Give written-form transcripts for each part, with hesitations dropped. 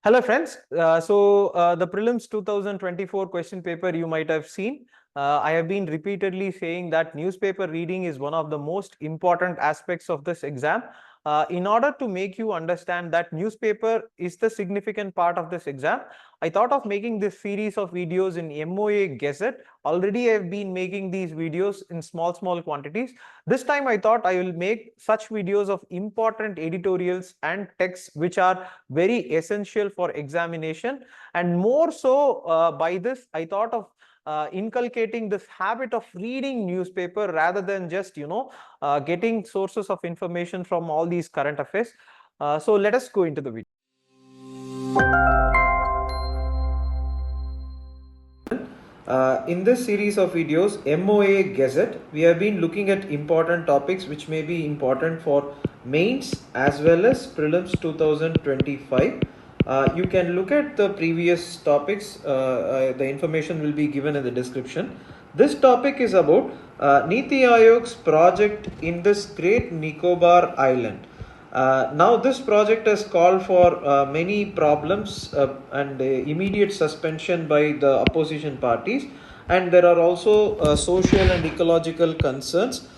Hello friends. The prelims 2024 question paper you might have seen. I have been repeatedly saying that newspaper reading is one of the most important aspects of this exam. In order to make you understand that newspaper is the significant part of this exam, I thought of making this series of videos in MoA Gazette. Already I have been making these videos in small quantities. This time I thought I will make such videos of important editorials and texts which are very essential for examination, and more so by this I thought of inculcating this habit of reading newspaper rather than just getting sources of information from all these current affairs. So let us go into the video. In this series of videos, MoA Gazette, we have been looking at important topics which may be important for mains as well as prelims 2025. You can look at the previous topics. The information will be given in the description. This topic is about NITI Aayog's project in this Great Nicobar Island. Now this project has called for many problems and immediate suspension by the opposition parties, and there are also social and ecological concerns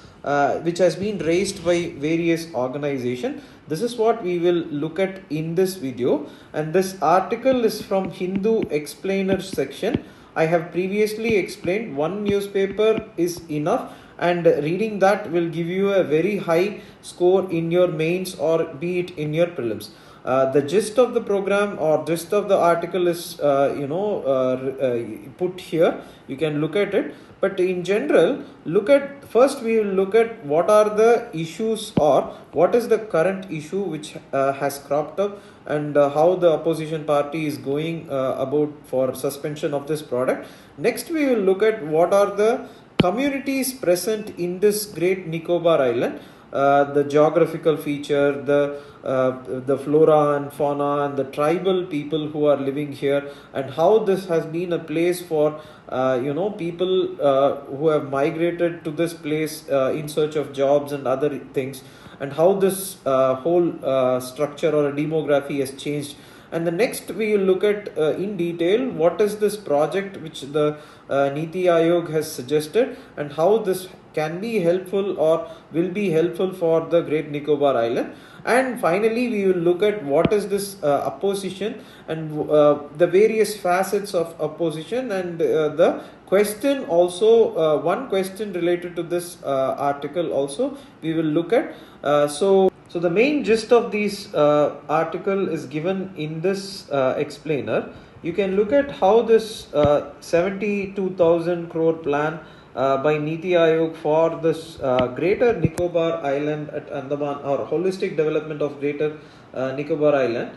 which has been raised by various organizations. This is what we will look at in this video, and this article is from Hindu Explainer section. I have previously explained one newspaper is enough, and reading that will give you a very high score in your mains or be it in your prelims. The gist of the program or gist of the article is put here. You can look at it, but in general, first we will look at what are the issues or what is the current issue which has cropped up, and how the opposition party is going about for suspension of this product. Next we will look at what are the communities present in this Great Nicobar Island, the geographical feature, the flora and fauna, and the tribal people who are living here, and how this has been a place for people who have migrated to this place in search of jobs and other things, and how this whole structure or a demography has changed. And the next we will look at in detail what is this project which the NITI Aayog has suggested, and how this can be helpful or will be helpful for the Great Nicobar Island. And finally we will look at what is this opposition and the various facets of opposition, and the question also, one question related to this article also we will look at. So the main gist of this article is given in this explainer. You can look at how this 72,000 crore plan by NITI Aayog for this Greater Nicobar Island at Andaman, or holistic development of Greater Nicobar Island,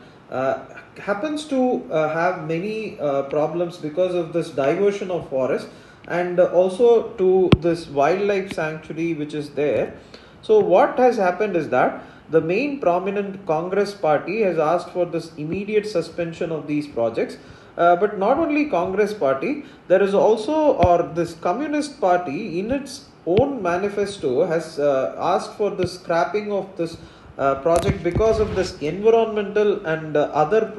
happens to have many problems because of this diversion of forest, and also to this wildlife sanctuary which is there. So what has happened is that the main prominent Congress party has asked for this immediate suspension of these projects. But not only Congress party, there is also, or this Communist party in its own manifesto has asked for the scrapping of this project because of this environmental and other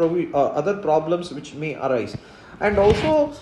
problems which may arise. And also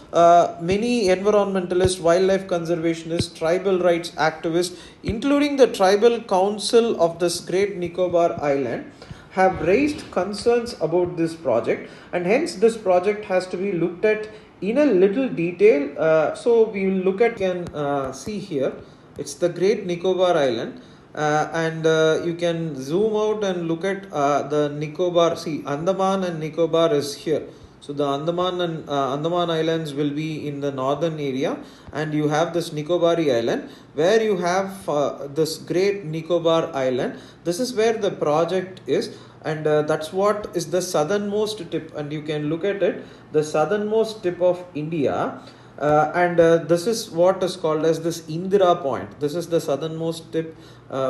many environmentalists, wildlife conservationists, tribal rights activists, including the tribal council of this Great Nicobar Island, have raised concerns about this project, and hence this project has to be looked at in a little detail. So we will look at, you can see here, it's the Great Nicobar Island. And you can zoom out and look at the Nicobar. See, Andaman and Nicobar is here. So the Andaman and Andaman Islands will be in the northern area, and you have this Nicobari Island where you have this Great Nicobar Island. This is where the project is, and that's what is the southernmost tip, and you can look at it, the southernmost tip of India. And this is what is called as this Indira Point. This is the southernmost tip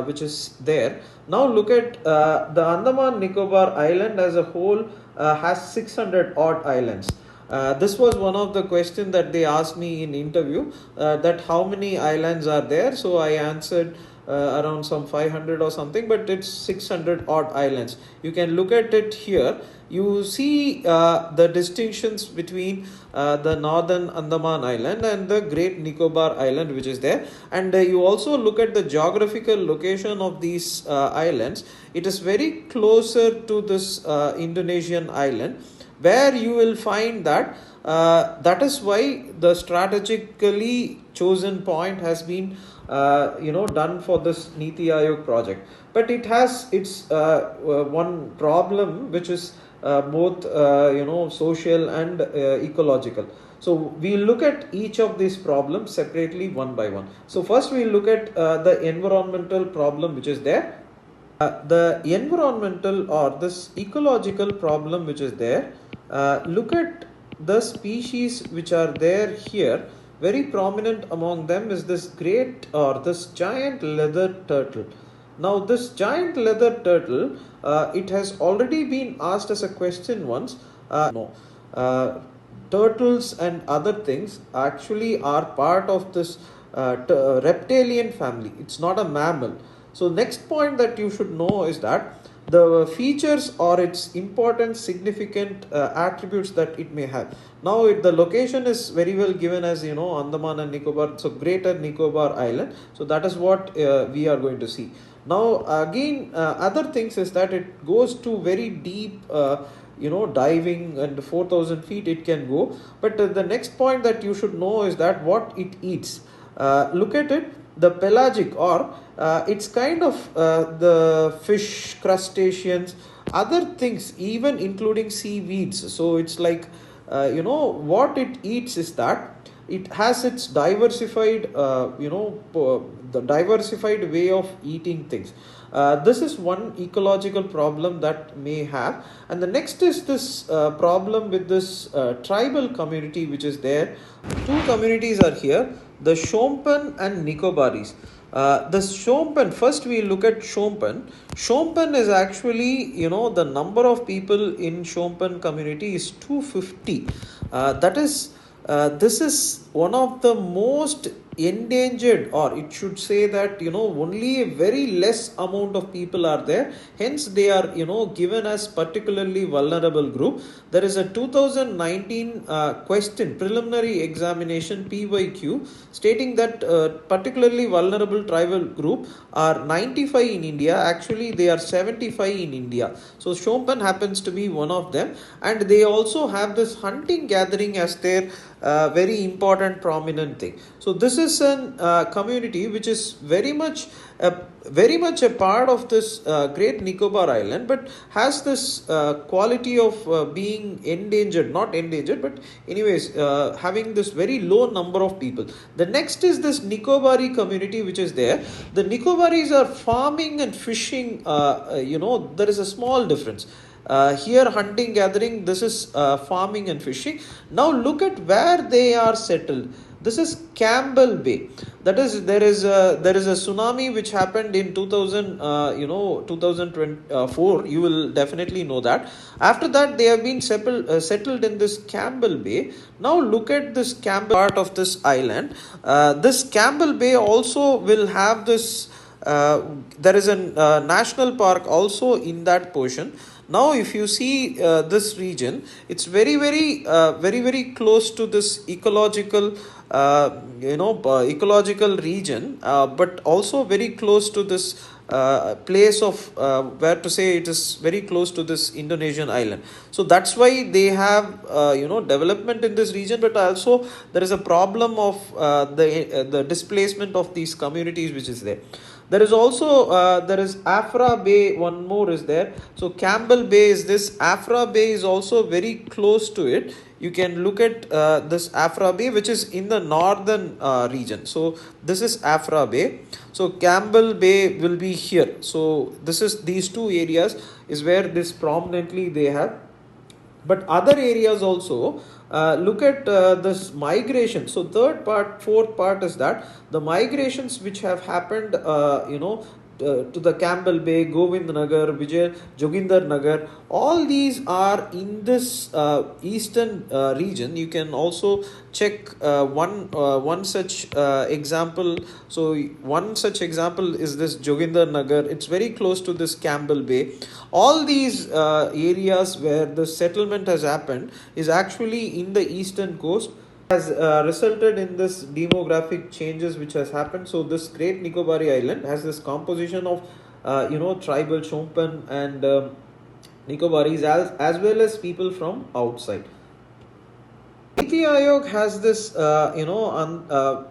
which is there. Now look at the Andaman Nicobar Island as a whole has 600 odd islands. This was one of the questions that they asked me in interview, that how many islands are there. So I answered around some 500 or something, but it's 600 odd islands. You can look at it here. You see the distinctions between the northern Andaman Island and the Great Nicobar Island, which is there. And you also look at the geographical location of these islands. It is very closer to this Indonesian island, where you will find that that is why the strategically chosen point has been done for this NITI Aayog project. But it has its one problem, which is both social and ecological. So we look at each of these problems separately, one by one. So first we look at the environmental problem which is there. The environmental or this ecological problem which is there, look at the species which are there here. Very prominent among them is this this giant leather turtle. Now this giant leather turtle, it has already been asked as a question once. Turtles and other things actually are part of this reptilian family. It's not a mammal. So next point that you should know is that the features or its important significant attributes that it may have. Now the location is very well given as Andaman and Nicobar, so Greater Nicobar Island. So that is what we are going to see. Now again other things is that it goes to very deep diving, and 4,000 feet it can go. But the next point that you should know is that what it eats. Look at it, the pelagic, or it's kind of the fish, crustaceans, other things, even including seaweeds. So it's like what it eats is that it has its diversified the diversified way of eating things. This is one ecological problem that may have. And the next is this problem with this tribal community which is there. Two communities are here, the Shompen and Nicobaris. The Shompen, first we look at Shompen. Shompen is actually, the number of people in Shompen community is 250. This is one of the most endangered, or it should say that only a very less amount of people are there, hence they are given as particularly vulnerable group. There is a 2019 question, preliminary examination PYQ, stating that particularly vulnerable tribal group are 95 in India. Actually they are 75 in India. So Shompen happens to be one of them, and they also have this hunting gathering as their very important prominent thing. So this is a community which is very much a part of this Great Nicobar Island, but has this quality of being endangered, not endangered, but anyways having this very low number of people. The next is this Nicobari community which is there. The Nicobaris are farming and fishing. There is a small difference. Here hunting gathering, this is farming and fishing. Now look at where they are settled. This is Campbell Bay. That is, there is a tsunami which happened in 2024. You will definitely know that. After that, they have been settled in this Campbell Bay. Now look at this Campbell part of this island. This Campbell Bay also will have this. There is a national park also in that portion. Now if you see this region, it's very close to this ecological ecological region, but also very close to this place of where to say it is very close to this Indonesian island. So that's why they have development in this region, but also there is a problem of the displacement of these communities which is there. There is also there is Afra Bay, one more is there. So Campbell Bay is this. Afra Bay is also very close to it. You can look at this Afra Bay, which is in the northern region. So this is Afra Bay. So Campbell Bay will be here. So this is, these two areas is where this prominently they have. But other areas also, look at this migration. So fourth part is that the migrations which have happened, to the Campbell Bay, Govind Nagar, Vijay Joginder Nagar. All these are in this eastern region. You can also check one such example. So one such example is this Joginder Nagar. It's very close to this Campbell Bay. All these areas where the settlement has happened is actually in the eastern coast, has resulted in this demographic changes which has happened. So this Great Nicobari Island has this composition of tribal Shompen and Nicobaris as well as people from outside. NITI Aayog has this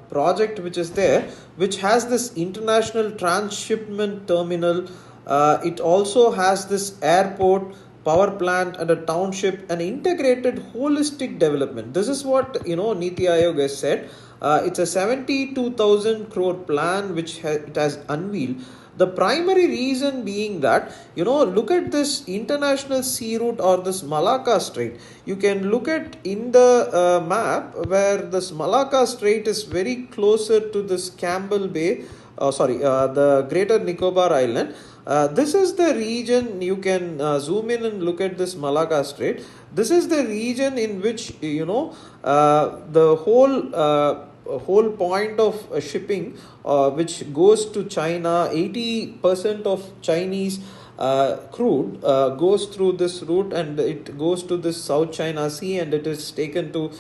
project which is there, which has this international transshipment terminal. It also has this airport, power plant, and a township, an integrated holistic development. This is what NITI Aayog has said. It's a 72,000 crore plan which it has unveiled. The primary reason being that, look at this international sea route or this Malacca Strait. You can look at in the map where this Malacca Strait is very closer to this Campbell Bay, the Greater Nicobar Island. This is the region. You can zoom in and look at this Malacca Strait. This is the region in which the whole point of shipping which goes to China. 80% of Chinese crude goes through this route, and it goes to this South China Sea, and it is taken to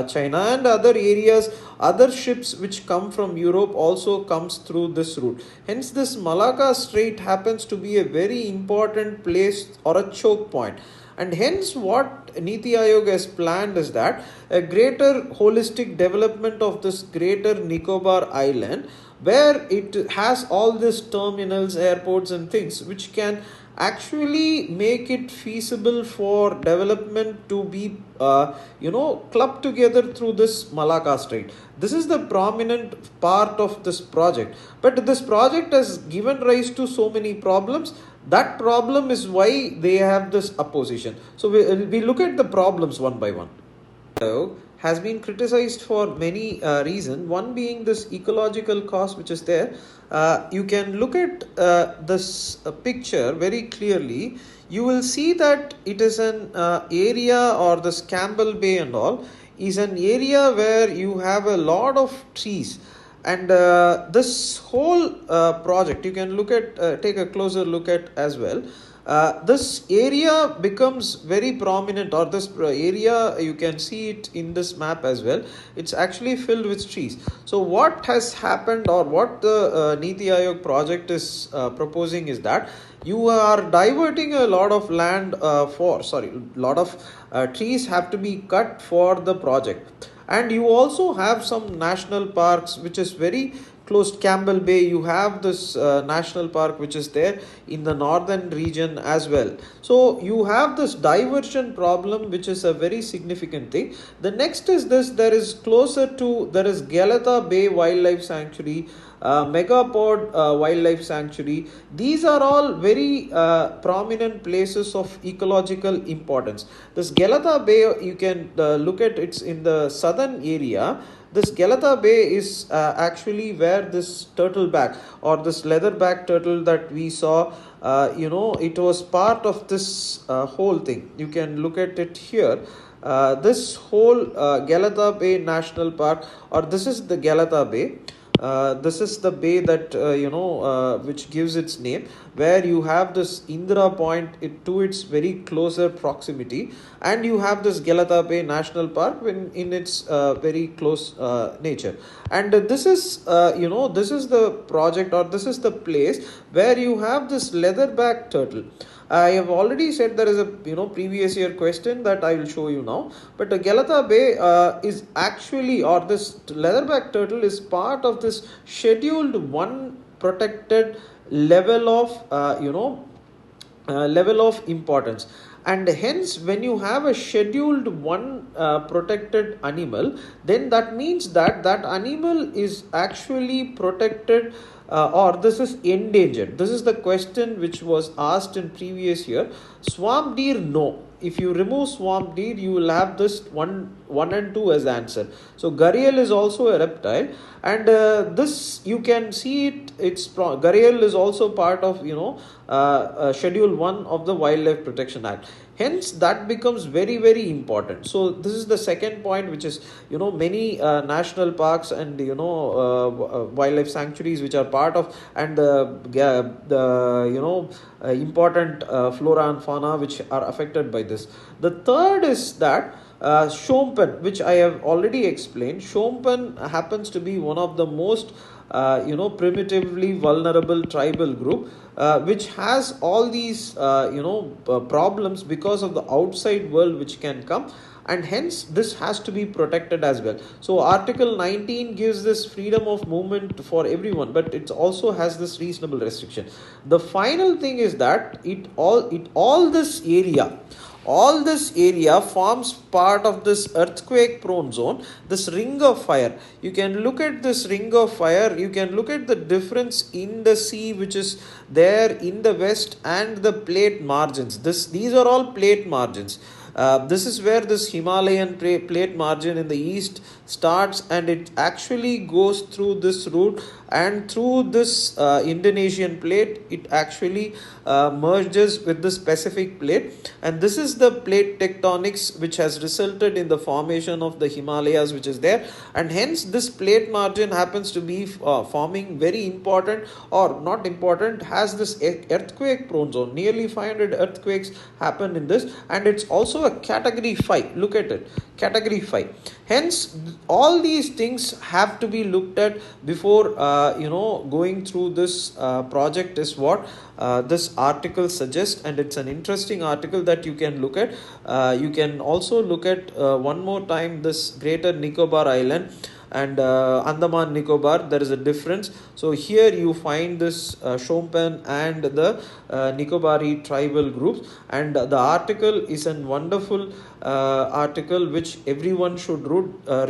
China and other areas. Other ships which come from Europe also comes through this route. Hence this Malacca Strait happens to be a very important place or a choke point. And hence what NITI Aayog has planned is that a greater holistic development of this Greater Nicobar Island, where it has all these terminals, airports and things which can actually make it feasible for development to be clubbed together through this Malacca Strait. This is the prominent part of this project. But this project has given rise to so many problems. That problem is why they have this opposition. So we look at the problems one by one. Has been criticized for many reasons. One being this ecological cost which is there. You can look at this picture very clearly. You will see that it is an area, or this Campbell Bay and all is an area where you have a lot of trees. And this whole project you can look at, take a closer look at as well. This area becomes very prominent, or this area you can see it in this map as well. It's actually filled with trees. So what has happened, or what the NITI Aayog project is proposing is that you are diverting a lot of land lot of trees have to be cut for the project. And you also have some national parks which is very close to Campbell Bay. You have this national park which is there in the northern region as well. So you have this diversion problem, which is a very significant thing. The next is this: there is Galata Bay Wildlife Sanctuary, Megapod Wildlife Sanctuary. These are all very prominent places of ecological importance. This Galata Bay, you can look at, it's in the southern area. This Galata Bay is actually where this turtleback, or this leatherback turtle that we saw, it was part of this whole thing. You can look at it here. This whole Galata Bay National Park, or this is the Galata Bay. This is the bay that which gives its name, where you have this Indira Point to its very closer proximity, and you have this Galata Bay National Park in its very close nature. And this is this is the project, or this is the place where you have this leatherback turtle. I have already said there is a previous year question that I will show you now. But Galata Bay is actually, or this leatherback turtle is part of this scheduled 1 protected level of importance. And hence, when you have a scheduled 1 protected animal, then that means that animal is actually protected, or this is endangered. This is the question which was asked in previous year. Swamp deer, no. if you remove swamp deer, you will have this one and two as answer. So gharial is also a reptile, and this you can see it. Gharial is also part of Schedule 1 of the Wildlife Protection Act. Hence, that becomes very, very important. So this is the second point, which is many national parks and wildlife sanctuaries which are part of, and the important flora and fauna which are affected by this. The third is that Shompen, which I have already explained. Shompen happens to be one of the most primitively vulnerable tribal group, which has all these problems because of the outside world which can come, and hence this has to be protected as well. So article 19 gives this freedom of movement for everyone, but it also has this reasonable restriction. The final thing is that all this area forms part of this earthquake prone zone, this ring of fire. You can look at this ring of fire, you can look at the difference in the sea which is there in the west and the plate margins. These are all plate margins. This is where this Himalayan plate margin in the east starts, and it actually goes through this route, and through this Indonesian plate it actually merges with the Pacific plate, and this is the plate tectonics which has resulted in the formation of the Himalayas which is there, and hence this plate margin happens to be forming very important, or not important, has this earthquake prone zone. Nearly 500 earthquakes happen in this, and it's also a category 5. Look at it, category 5. Hence all these things have to be looked at before going through this project, is what this article suggests, and it's an interesting article that you can look at. You can also look at one more time this Greater Nicobar Island and Andaman Nicobar. There is a difference. So here you find this Shompen and the Nicobari tribal groups, and the article is a wonderful article which everyone should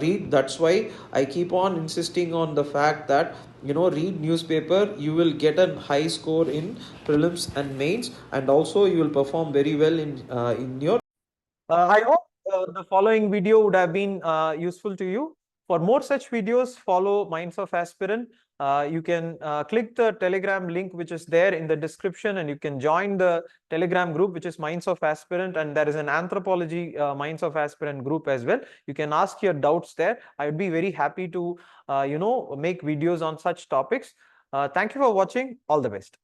read. That's why I keep on insisting on the fact that read newspaper. You will get a high score in prelims and mains, and also you will perform very well in your I hope the following video would have been useful to you. For more such videos, follow Minds of Aspirant. You can click the Telegram link which is there in the description, and you can join the Telegram group which is Minds of Aspirant, and there is an anthropology Minds of Aspirant group as well. You can ask your doubts there. I would be very happy to make videos on such topics. Thank you for watching. All the best.